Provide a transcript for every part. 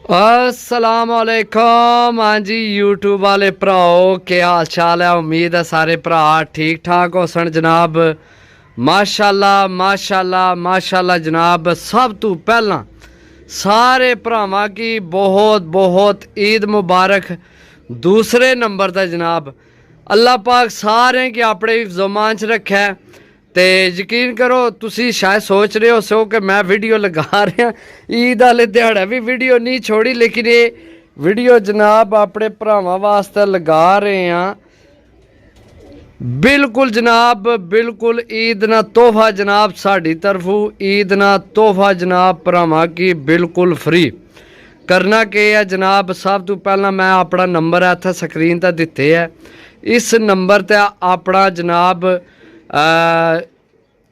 अस्सलाम वालेकुम। हाँ जी यूट्यूब वाले भराओ, क्या हाल चाल है? उम्मीद है सारे भरा ठीक ठाक हो सन जनाब। माशाल्लाह माशाल्लाह माशाल्लाह जनाब। सब तो पहला सारे भरावां की बहुत बहुत ईद मुबारक। दूसरे नंबर दा जनाब अल्लाह पाक सारे की अपने ज़ुबान च रखे। तो यकीन करो तुसी शायद सोच रहे हो सो कि मैं वीडियो लगा रहा ईद वाले दिहाड़े भी वीडियो नहीं छोड़ी, लेकिन ये वीडियो जनाब अपने भरावां वास्ते लगा रहे हैं। बिल्कुल जनाब बिल्कुल ईद ना तोहफा जनाब, साड़ी तरफों ईद ना तोहफा जनाब भरावां की बिल्कुल फ्री। करना के है जनाब, सब तो पहला मैं अपना नंबर है इत्थे स्क्रीन पर दिते है। इस नंबर पर अपना जनाब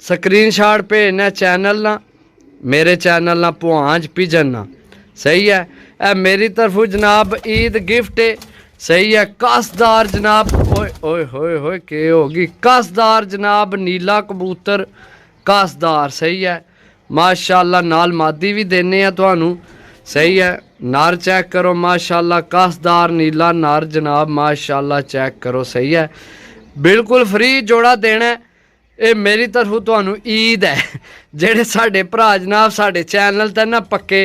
स्क्रीन शॉट भेजना चैनल ना, मेरे चैनल ना पुआंज पिजन ना, सही है। ए मेरी तरफों जनाब ईद गिफ्ट है, सही है। कसदार जनाब, ओए ओए होए होए के होगी, कसदार जनाब नीला कबूतर कसदार, सही है। माशाल्लाह नाल मादी भी देने हैं तुहानू, सही है। नार चेक करो माशाल्लाह, कसदार नीला नार जनाब माशाल्लाह चेक करो, सही है। बिल्कुल फ्री जोड़ा देना है। ये मेरी तरफों तुहानू ईद है। जेड़े साडे भरा जनाब साडे चैनल ते ना पक्के,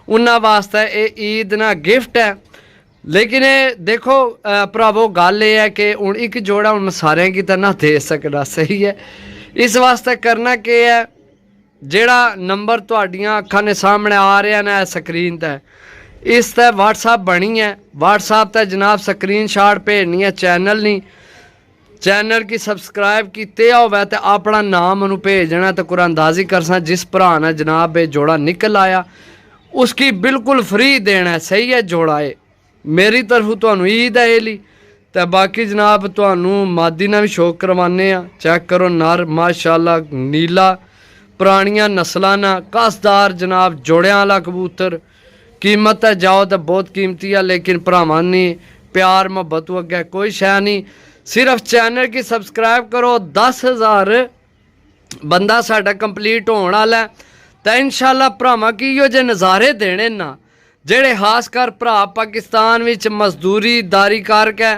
उन्हां वास्ते ये ईद ना गिफ्ट है। लेकिन ये देखो भरावो गल ये है कि हुण एक जोड़ा हुण मैं सारेयां की तो ना दे सकदा, सही है। इस वास्ते करना के है, जेड़ा नंबर तुहाडियां अखां ने सामने आ रहा ना स्क्रीन ते, इस ते व्हाट्सएप बनी है। व्हाट्सएप ते जनाब स्क्रीन शॉट भेजनी है, चैनल नहीं चैनल की सब्सक्राइब किते होवे तो अपना नाम उन्होंने भेजना। तो कुरानदाजी करसा जिस भरा ने जनाब ये जोड़ा निकल आया उसकी बिल्कुल फ्री देना है, सही है। जोड़ा है मेरी तरफों तुहानू ईद है ली। तो बाकी जनाब तुहानू मादी ना भी शौक करवाने आ, चेक करो नर माशाल्लाह नीला पुरानियां नस्लां ना कसदार जनाब जोड़ियां वाला कबूतर। कीमत है जाओ तो बहुत कीमती है, लेकिन भरावां नी प्यार मुहब्बत तो अगे कोई शै नहीं। सिर्फ चैनल की सब्सक्राइब करो, 10,000 बंदा साडा कंप्लीट होने वाला है। तो इंशाल्लाह भरावां की इहो जे नज़ारे देने ना, जेड़े खासकर भरा पाकिस्तान विच मजदूरी दारी करके,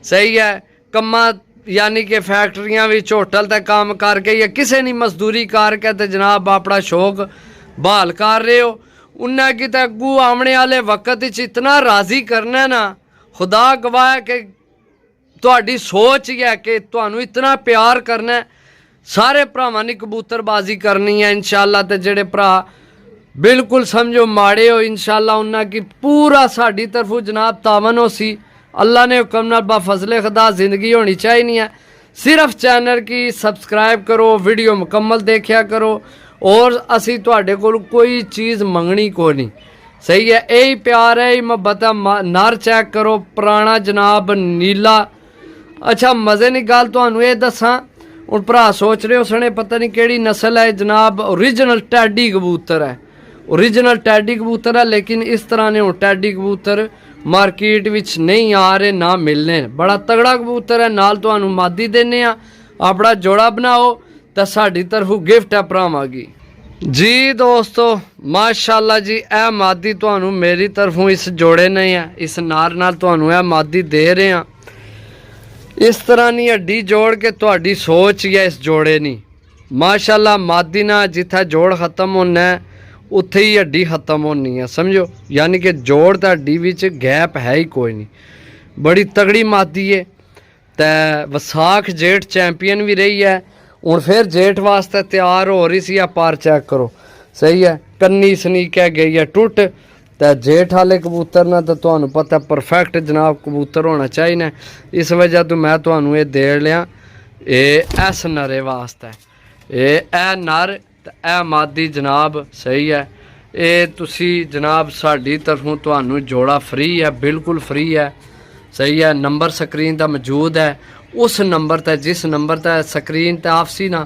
सही है, कम्मा यानी कि फैक्ट्रियां विच होटल ते काम करके या किसी ने मजदूरी करके तो जनाब अपना शौक बहाल कर रहे हो, उन्हें कि अगू आने वाले वक्त इतना राज़ी करना ना, खुदा गवाह है कि तुहाडी सोच ही है कि तुहानू इतना प्यार करना है। सारे भरावां ने कबूतरबाजी करनी है इंशाल्लाह। तो जेड़े भरा बिल्कुल समझो माड़े हो, इंशाल्लाह उन्हां की पूरा साडी तरफों जनाब तावन हो सी। अल्लाह ने हुक्म नाल बाफजले खुदा जिंदगी होनी चाहिए है। सिर्फ चैनल की सब्सक्राइब करो, वीडियो मुकम्मल देखा करो, और असी तुहाडे कोल कोई चीज़ मंगनी को नहीं, सही है। यही प्यार है, यही मुहब्बत है। नर चेक करो पुराना जनाब नीला। अच्छा मज़े की गल तुहानू ये दसा, हुण भरा सोच रहे हो सने पता नहीं केड़ी नस्ल है जनाब, ओरिजिनल टैडी कबूतर है, ओरिजिनल टैडी कबूतर है। लेकिन इस तरह ने हुण टैडी कबूतर मार्केट विच नहीं आ रहे ना मिलने। बड़ा तगड़ा कबूतर है, नाल तुहानू मादी देने आ, अपना जोड़ा बनाओ तो साडी तरफों गिफ्ट है भरावां की। जी दोस्तों माशाल्लाह जी, ए मादी तुहानू मेरी तरफों इस जोड़े ने है, इस नार नाल तुहानू ए मादी दे रहे हैं। इस तरह नहीं हड्डी जोड़ के तुहाडी सोच ही है इस जोड़े नहीं। माशाल्लाह मादी ना जिथे जोड़ खत्म होना है उत्थे ही हड्डी खत्म होनी है, समझो। यानी कि जोड़ तो हड्डी विच गैप है ही कोई नहीं। बड़ी तगड़ी मादी है। तो वसाख जेठ चैंपियन भी रही है, हुण फिर जेठ वास्ते तैयार हो रही सी। पार चेक करो, सही है। कन्नी सनीक है गई है टुट। तो जेठ वाले कबूतर ना तो तुहानू पता परफेक्ट जनाब कबूतर होना चाहिए। इस वजह तो मैं तुहानू ये दे लिया। ये इस नरे वास्ते ए नर तो ए मादी जनाब, सही है। ये तुसी जनाब साडी तरफों तुहानू जोड़ा फ्री है, बिल्कुल फ्री है, सही है। नंबर स्क्रीन का मौजूद है, उस नंबर ते जिस नंबर ते स्क्रीन ते आप सी ना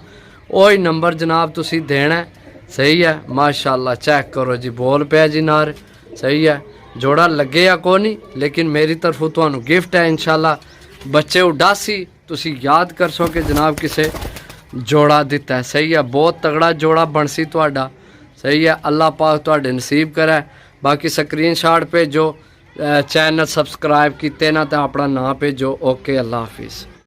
वही नंबर जनाब तुसी देना है, सही है। माशाल्लाह चेक करो जी, बोल पे जी नार, सही है। जोड़ा लगे या को नहीं, लेकिन मेरी तरफों तुहानू गिफ्ट है इंशाल्लाह। बच्चे उडासी तुसी याद कर सो कि जनाब किसे जोड़ा दिता है, सही है। बहुत तगड़ा जोड़ा बनसी तुहाडा, सही है। अल्लाह पाक तुहाडे नसीब करे। बाकी स्क्रीनशॉट भेजो, चैनल सबसक्राइब किते ना तो अपना नाम भेजो। ओके, अल्लाह हाफिज़।